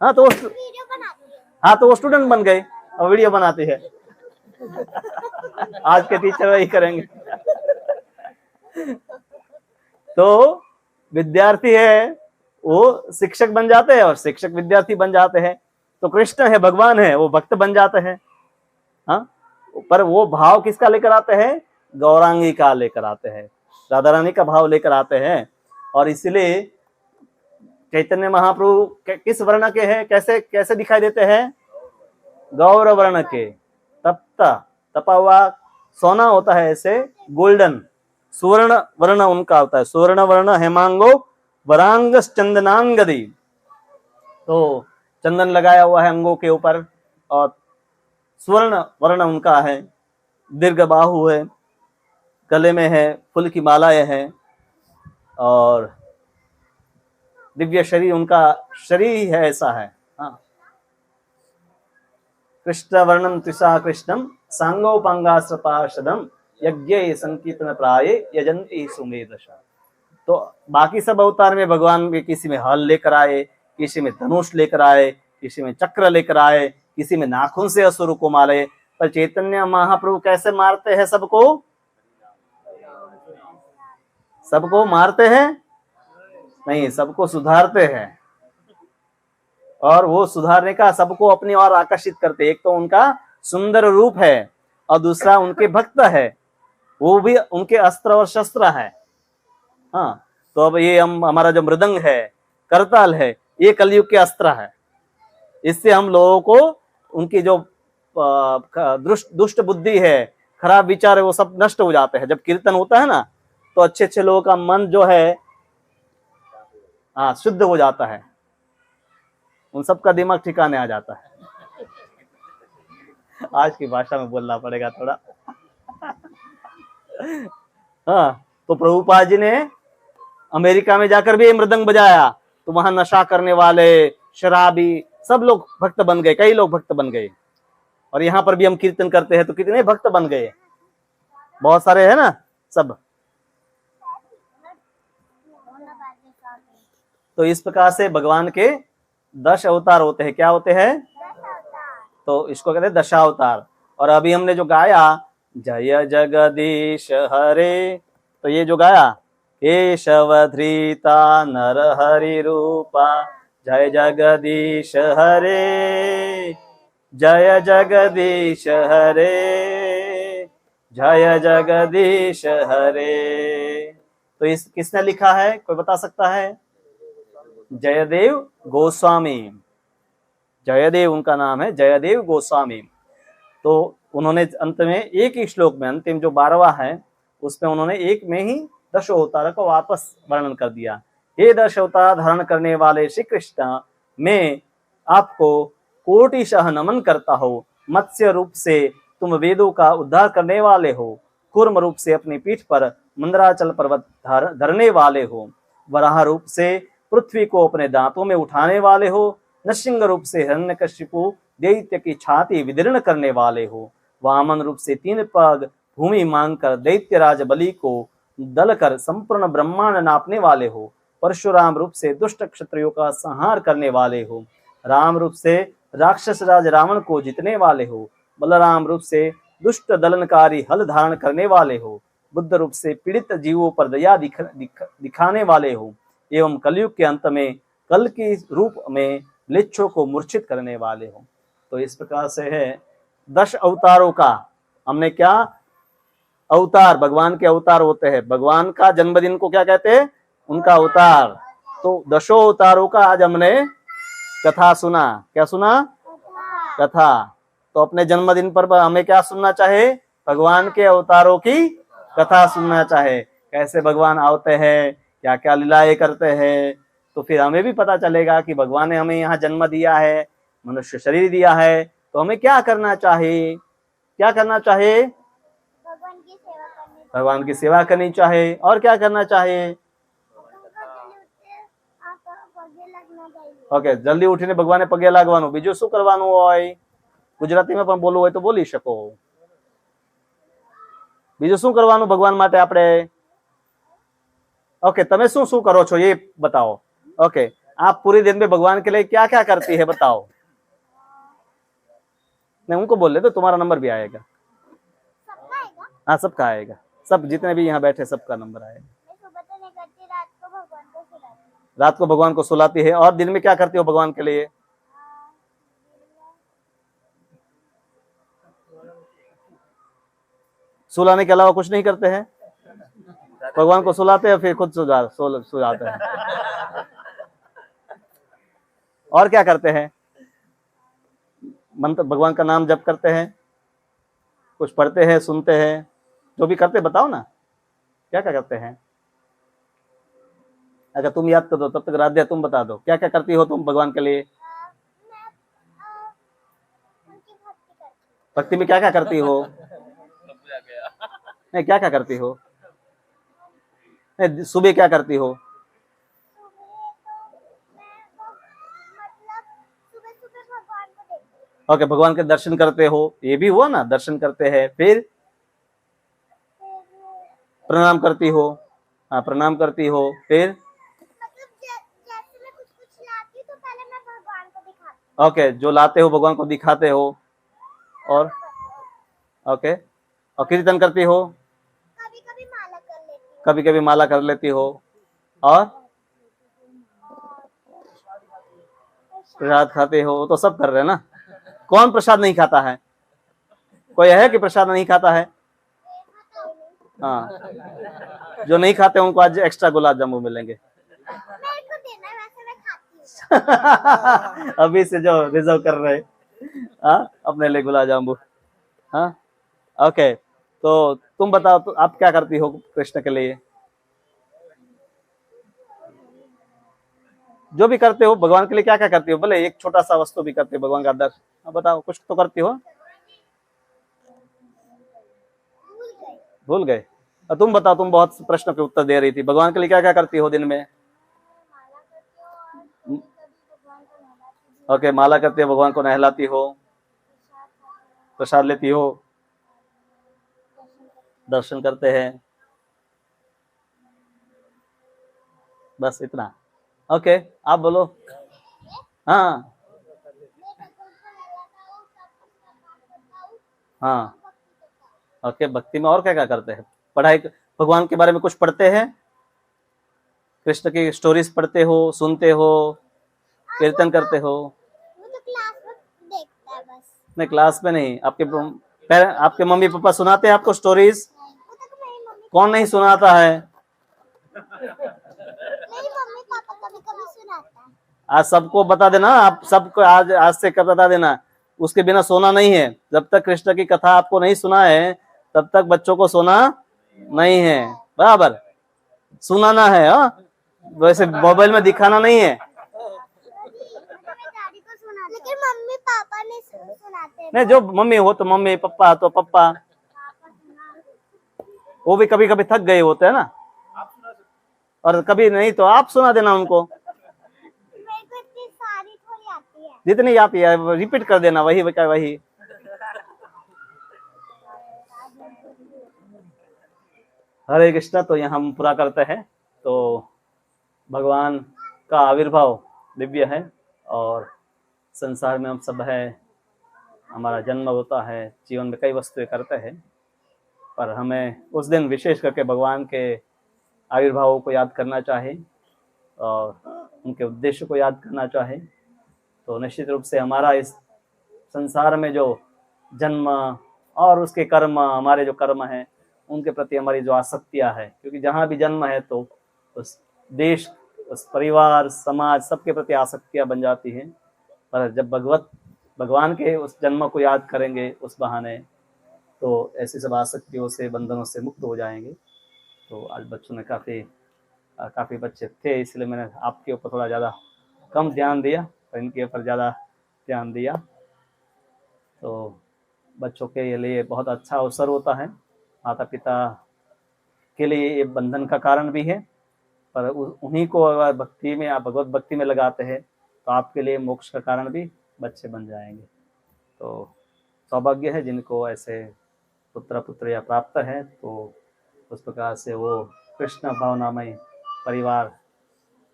Speaker 1: हाँ, तो वो स्टूडेंट बन गए और वीडियो बनाते हैं। आज के टीचर वही करेंगे। तो विद्यार्थी है वो शिक्षक बन जाते हैं और शिक्षक विद्यार्थी बन जाते हैं। तो कृष्ण है, भगवान है, वो भक्त बन जाते हैं। हाँ, पर वो भाव किसका लेकर आते हैं? गौरांगी का लेकर आते हैं, राधा रानी का भाव लेकर आते हैं। और इसलिए चैतन्य महाप्रभु किस वर्ण के हैं? कैसे कैसे दिखाई देते हैं? गौर वर्ण के, तप्त तपा हुआ सोना होता है, ऐसे गोल्डन सुवर्ण वर्ण उनका होता है। सुवर्ण वर्ण हेमांगो वरांग चंदनांगदी, तो चंदन लगाया हुआ है अंगों के ऊपर, और स्वर्ण वर्ण उनका है, दीर्घ बाहु है, गले में है फूल की मालाएं हैं, और दिव्य शरीर उनका शरीर है, ऐसा है। हाँ, कृष्ण वर्णम त्रिषा कृष्णम सांगोपांगाश्रपाशदम यज्ञ संकीर्तन प्राये यजंती सुमेधसा। तो बाकी सब अवतार में भगवान भी किसी में हल लेकर आए, किसी में धनुष लेकर आए, किसी में चक्र लेकर आए, किसी में नाखून से असुर को मारे। पर चैतन्य महाप्रभु कैसे मारते हैं सबको? सबको मारते हैं नहीं, सबको सुधारते हैं। और वो सुधारने का सबको अपनी ओर आकर्षित करते। एक तो उनका सुंदर रूप है, और दूसरा उनके भक्त है, वो भी उनके अस्त्र और शस्त्र है। हाँ, तो अब ये हमारा जो मृदंग है, करताल है, ये कलयुग के अस्त्र है। इससे हम लोगों को उनकी जो दुष्ट बुद्धि है, खराब विचार है, वो सब नष्ट हो जाते हैं। जब कीर्तन होता है ना, तो अच्छे अच्छे लोगों का मन जो है हाँ शुद्ध हो जाता है, उन सब का दिमाग ठिकाने आ जाता है। आज की भाषा में बोलना पड़ेगा थोड़ा। हाँ, तो प्रभुपाद जी ने अमेरिका में जाकर भी मृदंग बजाया, तो वहां नशा करने वाले, शराबी, सब लोग भक्त बन गए, कई लोग भक्त बन गए। और यहाँ पर भी हम कीर्तन करते हैं तो कितने भक्त बन गए, बहुत सारे है ना सब। तो इस प्रकार से भगवान के 10 अवतार होते हैं। क्या होते हैं? तो इसको कहते हैं दशावतार। और अभी हमने जो गाया जय जगदीश हरे, तो ये जो गाया केशव धृता नर हरि रूपा जय जगदीश हरे, जय जगदीश हरे, जय जगदीश हरे। तो इस किसने लिखा है, कोई बता सकता है? जयदेव गोस्वामी, जयदेव उनका नाम है, जयदेव गोस्वामी। तो उन्होंने अंत में एक ही श्लोक में, अंतिम जो 12वां है, उसमें उन्होंने एक में ही 10 अवतार को वापस वर्णन कर दिया। हे 10 अवतार धारण करने वाले श्री कृष्ण, मैं आपको कोटिशः नमन करता हूँ। मत्स्य रूप से तुम वेदों का उद्धार करने वाले हो, कूर्म रूप से अपनी पीठ पर मंदराचल पर्वत धरने वाले हो, वराह रूप से पृथ्वी को अपने दांतों में उठाने वाले हो, नृसिंह रूप से हिरण्यकशिपु दैत्य की छाती विदीर्ण करने वाले हो, वामन रूप से 3 पग भूमि मांगकर दैत्यराज बलि को दल कर संपूर्ण ब्रह्मांड नापने वाले हो, परशुराम रूप से दुष्ट क्षत्रियों का संहार करने वाले हो, राम रूप से राक्षस राज रावण को जीतने वाले हो, बलराम रूप से दुष्ट दलनकारी हल धारण करने वाले हो, बुद्ध रूप से पीड़ित जीवों पर दया दिखाने वाले हो, एवं कलयुग के अंत में कल की रूप में म्लेच्छों को मूर्छित करने वाले हो। तो इस प्रकार से है 10 अवतारों का। हमने क्या अवतार, भगवान के अवतार होते हैं। भगवान का जन्मदिन को क्या कहते हैं? उनका अवतार। तो 10 अवतारों का आज हमने कथा सुना। क्या सुना? कथा। तो अपने जन्मदिन पर हमें क्या सुनना चाहे? भगवान के अवतारों की कथा सुनना चाहे, कैसे भगवान आते हैं, क्या क्या लीलाएं करते हैं। तो फिर हमें भी पता चलेगा कि भगवान ने हमें यहाँ जन्म दिया है, मनुष्य शरीर दिया है, तो हमें क्या करना चाहिए? क्या करना चाहिए? भगवान की सेवा करनी चाहिए। और क्या करना चाहिए? ओके, जल्दी उठीने भगवान पगे लागवानुं। बीजું શું કરવાનું હોય? ગુજરાતીમાં પણ બોલવું હોય તો બોલી શકો। બીજું શું કરવાનું ભગવાન માટે આપણે? ओके, તમે શું શું કરો છો ये बताओ। ओके, आप पूरे दिन में भगवान के लिए क्या क्या करती है बताओ। नहीं, उनको बोल ले तो तुम्हारा नंबर भी आएगा। हाँ, सबका आएगा, सब जितने भी यहाँ बैठे सबका नंबर आएगा। रात को भगवान को सुलाती है। और दिन में क्या करती हो भगवान के लिए? सुलाने के अलावा कुछ नहीं करते हैं? भगवान को सुलाते हैं फिर खुद सो जाते हैं। और क्या करते हैं? मंत्र, भगवान का नाम जप करते हैं। कुछ पढ़ते हैं, सुनते हैं, जो भी करते बताओ ना, क्या क्या करते हैं? अगर तुम याद कर दो तब तक राध्या तुम बता दो, क्या क्या करती हो तुम भगवान के लिए?
Speaker 2: मैं उनकी भक्ति करती हूँ।
Speaker 1: भक्ति में क्या क्या करती हो? नहीं, क्या क्या करती हो? नहीं, सुबह क्या करती हो?
Speaker 2: सुबह तो मैं मतलब सुबह सुबह भगवान को देखती हूँ।
Speaker 1: ओके, भगवान के दर्शन करते हो, ये भी हुआ ना, दर्शन करते हैं। फिर
Speaker 2: फिर
Speaker 1: प्रणाम करती हो? हाँ, प्रणाम करती हो। फिर
Speaker 2: मतलब जैसे मैं कुछ कुछ लाती हूँ तो पहले मैं भगवान को दिखाती हूँ।
Speaker 1: ओके, जो लाते हो भगवान को दिखाते हो। और ओके, और कीर्तन करती हो?
Speaker 2: कभी कभी माला कर लेती हूँ।
Speaker 1: कभी कभी माला कर लेती हो। और प्रसाद खाते हो, तो सब कर रहे हैं ना। कौन प्रसाद नहीं खाता है? कोई है कि प्रसाद नहीं खाता है? हाँ, जो नहीं खाते उनको आज एक्स्ट्रा गुलाब जामुन मिलेंगे।
Speaker 2: मेरे को देना है, वैसे मैं खाती हूँ।
Speaker 1: अभी से जो रिजर्व कर रहे हैं, हाँ, अपने लिए गुलाब जामुन। हाँ, ओके, तो तुम बताओ, तो आप क्या करती हो कृष्ण के लिए? जो भी करते हो भगवान के लिए, क्या क्या करती हो? भले एक छोटा सा वस्तु भी करते हो भगवान का दर्शन, हाँ, बताओ, कुछ तो करती हो।
Speaker 2: भूल गई।
Speaker 1: भूल गए? और तुम बताओ, तुम बहुत प्रश्न के उत्तर दे रही थी, भगवान के लिए क्या क्या करती हो दिन में?
Speaker 2: माला करती हूँ और कभी कभी भगवान को नहलाती हूँ।
Speaker 1: ओके, माला करती हो, भगवान को नहलाती हो,
Speaker 2: प्रसाद खाती हूँ।
Speaker 1: प्रसाद लेती हो,
Speaker 2: दर्शन करती
Speaker 1: दर्शन करते हैं, बस इतना। ओके, आप बोलो। हाँ
Speaker 2: हूँ। मैं भगवान को नहलाता हूँ, सब कुछ का पाठ करता हूँ,
Speaker 1: हाँ,
Speaker 2: भक्ति करता हूँ।
Speaker 1: ओके, भक्ति में और क्या क्या करते हैं? पढ़ाई, भगवान के बारे में कुछ पढ़ते हैं? कृष्ण की स्टोरीज पढ़ते हो, सुनते हो, कीर्तन करते हो?
Speaker 2: वो तो क्लास में देखता है बस।
Speaker 1: नहीं, क्लास में नहीं, आपके मम्मी पापा सुनाते हैं आपको स्टोरीज?
Speaker 2: वो तक मेरी मम्मी
Speaker 1: कौन नहीं सुनाता है?
Speaker 2: पापा कभी कभी सुनाता है।
Speaker 1: आज सबको बता देना, आप सबको आज आज से कब बता देना, उसके बिना सोना नहीं है। जब तक कृष्ण की कथा आपको नहीं सुना है तब तक बच्चों को सोना नहीं है, बराबर सुनाना है। हाँ, वैसे मोबाइल में दिखाना नहीं है।
Speaker 2: दादी को सुना, लेकिन मम्मी पापा नहीं सुनाते।
Speaker 1: नहीं, जो मम्मी हो तो मम्मी, पापा तो पापा,
Speaker 2: पापा सुना।
Speaker 1: वो भी कभी कभी थक गए होते हैं ना, और कभी नहीं तो आप सुना देना उनको,
Speaker 2: मेरे को इतनी सारी थोड़ी आती है।
Speaker 1: जितनी आती है रिपीट कर देना, वही का वही। हरे कृष्णा, तो यहाँ हम पूरा करते हैं। तो भगवान का आविर्भाव दिव्य है, और संसार में हम सब है, हमारा जन्म होता है, जीवन में कई वस्तुएं करते हैं, पर हमें उस दिन विशेष करके भगवान के आविर्भाव को याद करना चाहिए और उनके उद्देश्य को याद करना चाहिए। तो निश्चित रूप से हमारा इस संसार में जो जन्म और उसके कर्म, हमारे जो कर्म हैं उनके प्रति हमारी जो आसक्तियां है, क्योंकि जहाँ भी जन्म है तो उस देश, उस परिवार, समाज, सबके प्रति आसक्तियां बन जाती हैं। पर जब भगवान के उस जन्म को याद करेंगे उस बहाने, तो ऐसी सब आसक्तियों से, बंधनों से मुक्त हो जाएंगे। तो आज बच्चों ने काफ़ी बच्चे थे, इसलिए मैंने आपके ऊपर थोड़ा ज़्यादा कम ध्यान दिया और इनके ऊपर ज़्यादा ध्यान दिया। तो बच्चों के लिए बहुत अच्छा अवसर होता है, माता पिता के लिए ये बंधन का कारण भी है, पर उन्हीं को अगर भक्ति में, आप भगवत भक्ति में लगाते हैं तो आपके लिए मोक्ष का कारण भी बच्चे बन जाएंगे। तो सौभाग्य है जिनको ऐसे पुत्र पुत्रिया प्राप्त है, तो उस प्रकार से वो कृष्ण भावनामय परिवार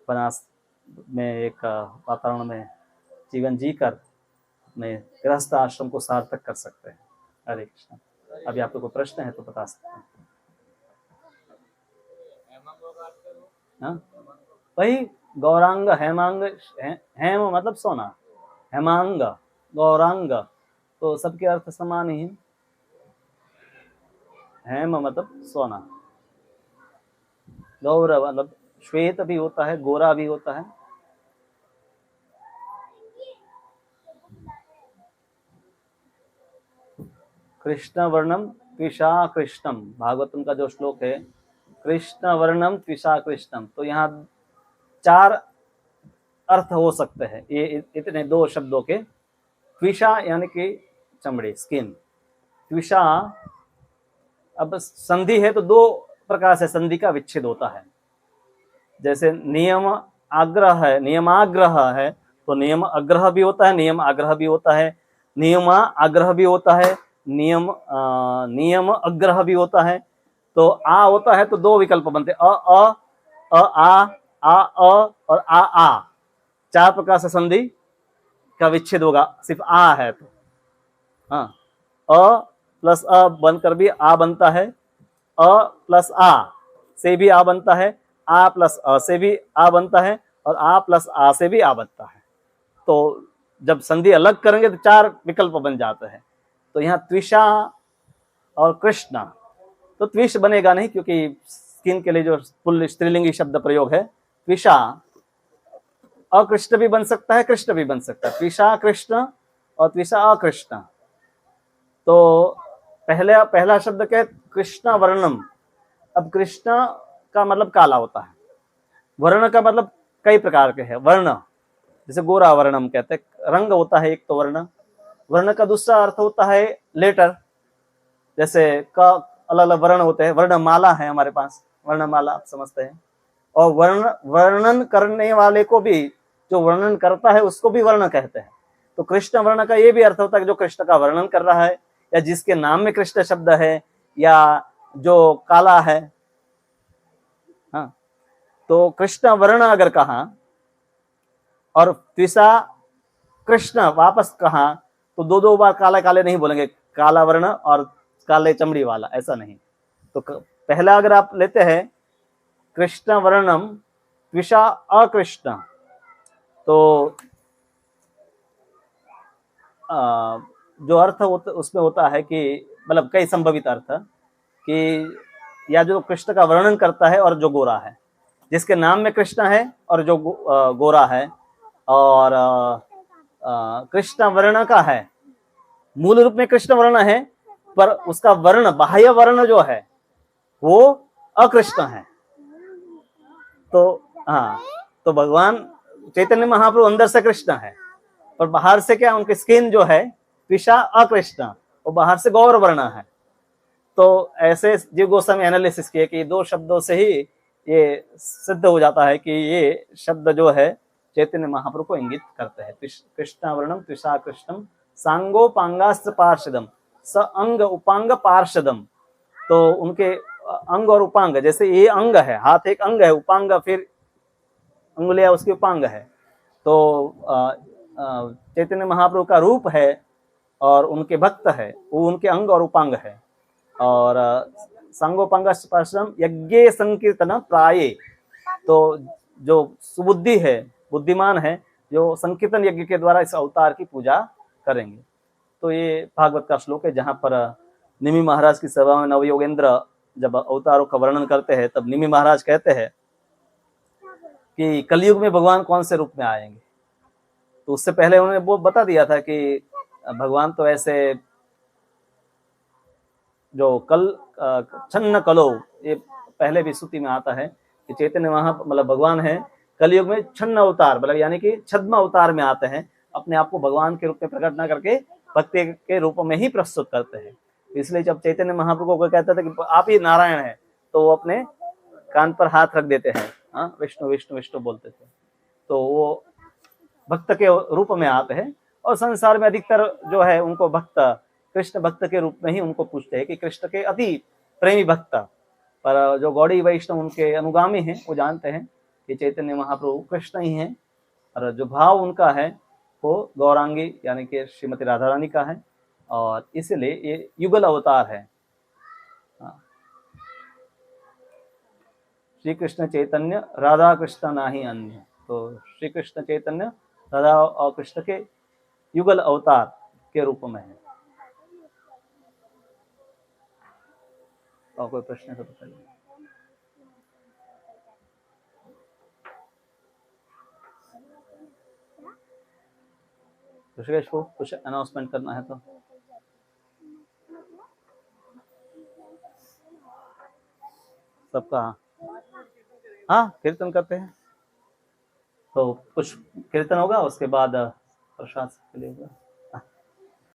Speaker 1: बना में, एक वातावरण में जीवन जीकर अपने गृहस्थ आश्रम को सार्थक कर सकते हैं। हरे कृष्ण। अभी आप लोग को प्रश्न है तो बता सकते हैं। हाँ, वही गौरांग, हेमांग, हेम मतलब सोना, हेमांग, गौरांग, तो सबके अर्थ समान ही है। हेम मतलब सोना, गौर मतलब श्वेत भी होता है, गोरा भी होता है। कृष्ण वर्णम त्विषा कृष्णम, भागवतम का जो श्लोक है, कृष्ण वर्णम त्विषा कृष्णम, तो यहाँ 4 अर्थ हो सकते हैं ये इतने 2 शब्दों के। त्विषा यानी कि चमड़ी, स्किन। त्विषा, अब संधि है तो 2 प्रकार से संधि का विच्छेद होता है। जैसे नियम आग्रह है, नियमाग्रह है, तो नियम आग्रह भी होता है, नियम आग्रह भी होता है, नियमा आग्रह भी होता है, नियम आग्रह भी होता है। तो आ होता है तो 2 विकल्प बनते, आ और आ। 4 प्रकार से संधि का विच्छेद होगा, सिर्फ आ है तो। हाँ, अ प्लस अ बनकर भी आ बनता है, अ प्लस आ से भी आ बनता है, आ प्लस अ से भी आ बनता है, और आ प्लस आ से भी आ बनता है। तो जब संधि अलग करेंगे तो 4 विकल्प बन जाते हैं। तो यहाँ त्विषा और कृष्णा, तो त्विष बनेगा नहीं क्योंकि स्किन के लिए जो पुल्लिंग स्त्रीलिंगी शब्द प्रयोग है। त्विषा अकृष्ण भी बन सकता है, कृष्ण भी बन सकता है, त्विषा कृष्ण और त्विषा अकृष्ण। तो पहला शब्द क्या है, कृष्ण वर्णम। अब कृष्ण का मतलब काला होता है, वर्ण का मतलब कई प्रकार के हैं। वर्ण जैसे गोरा वर्णम कहते हैं, रंग होता है एक तो वर्ण। वर्ण का दूसरा अर्थ होता है लेटर, जैसे का अलग अलग वर्ण होते हैं। वर्णमाला है हमारे पास, वर्णमाला आप समझते हैं। और वर्णन करने वाले को भी, जो वर्णन करता है उसको भी वर्ण कहते हैं। तो कृष्ण वर्ण का ये भी अर्थ होता है कि जो कृष्ण का वर्णन कर रहा है, या जिसके नाम में कृष्ण शब्द है, या जो काला है। हाँ, तो कृष्ण वर्ण अगर कहा और त्विषा कृष्ण वापस कहा तो 2 बार काले काले नहीं बोलेंगे, काला वर्ण और काले चमड़ी वाला, ऐसा नहीं। तो पहला अगर आप लेते हैं कृष्ण वर्णम त्विषा अकृष्ण, तो जो अर्थ उसमें होता है कि मतलब कई संभवित अर्थ कि या जो कृष्ण का वर्णन करता है और जो गोरा है, जिसके नाम में कृष्ण है और जो गोरा है, और कृष्ण वर्ण का है, मूल रूप में कृष्ण वर्ण है, पर उसका वर्ण, बाह्य वर्ण जो है वो अकृष्ण है। तो हाँ, तो भगवान चैतन्य महाप्रभु अंदर से कृष्ण है और बाहर से क्या, उनकी स्किन जो है त्विषा अकृष्ण, और बाहर से गौर वर्ण है। तो ऐसे जीव गोस्वामी एनालिसिस किए कि 2 शब्दों से ही ये सिद्ध हो जाता है कि ये शब्द जो है चैतन्य महाप्रभु को इंगित करते हैं। कृष्ण वर्णम त्विषा कृष्णम सांगोपांगास्त्र पार्षदम स अंग उपांग पार्षदम। तो उनके अंग और उपांग, जैसे ये अंग है, हाथ एक अंग है, उपांग फिर अंगुलियां उसकी उपांग है। तो चैतन्य महाप्रभु का रूप है और उनके भक्त है, वो उनके अंग और उपांग है। और सांगोपांग स्पर्शम यज्ञ संकीर्तन प्राये, तो जो सुबुद्धि है, बुद्धिमान है, जो संकीर्तन यज्ञ के द्वारा इस अवतार की पूजा करेंगे। तो ये भागवत का श्लोक है, जहां पर निमि महाराज की सभा में नवयोगेंद्र जब अवतारों का वर्णन करते हैं, तब निमि महाराज कहते हैं कि कलयुग में भगवान कौन से रूप में आएंगे। तो उससे पहले उन्होंने वो बता दिया था कि भगवान तो ऐसे जो छन्न कलो, ये पहले भी श्रुति में आता है कि चैतन्य मतलब भगवान है कलयुग में छन्न अवतार, मतलब यानी कि छद्म अवतार में आते हैं, अपने आप को भगवान के रूप में प्रकट न करके भक्ति के रूप में ही प्रस्तुत करते हैं। इसलिए जब चैतन्य महाप्रभु को कहता था कि आप ही नारायण हैं, तो वो अपने कान पर हाथ रख देते हैं, हाँ, विष्णु विष्णु विष्णु बोलते थे। तो वो भक्त के रूप में आते हैं, और संसार में अधिकतर जो है उनको भक्त, कृष्ण भक्त के रूप में ही उनको पूछते हैं कि कृष्ण के अति प्रेमी भक्त। पर जो गौड़ी वैष्णव उनके अनुगामी हैं, वो जानते हैं कि चैतन्य महाप्रभु कृष्ण ही हैं, और जो भाव उनका है वो गौरांगी यानी कि श्रीमती राधा रानी का है, और इसलिए ये युगल अवतार है। श्री कृष्ण चैतन्य राधा कृष्ण नाही अन्य, तो श्री कृष्ण चैतन्य राधा और कृष्ण के युगल अवतार के रूप में है। और कोई प्रश्न है तो बताइए। ऋषिकेश को कुछ अनाउंसमेंट करना है तो सबका? हाँ, कीर्तन करते हैं। तो कुछ कीर्तन होगा, उसके बाद प्रसाद के लिए होगा।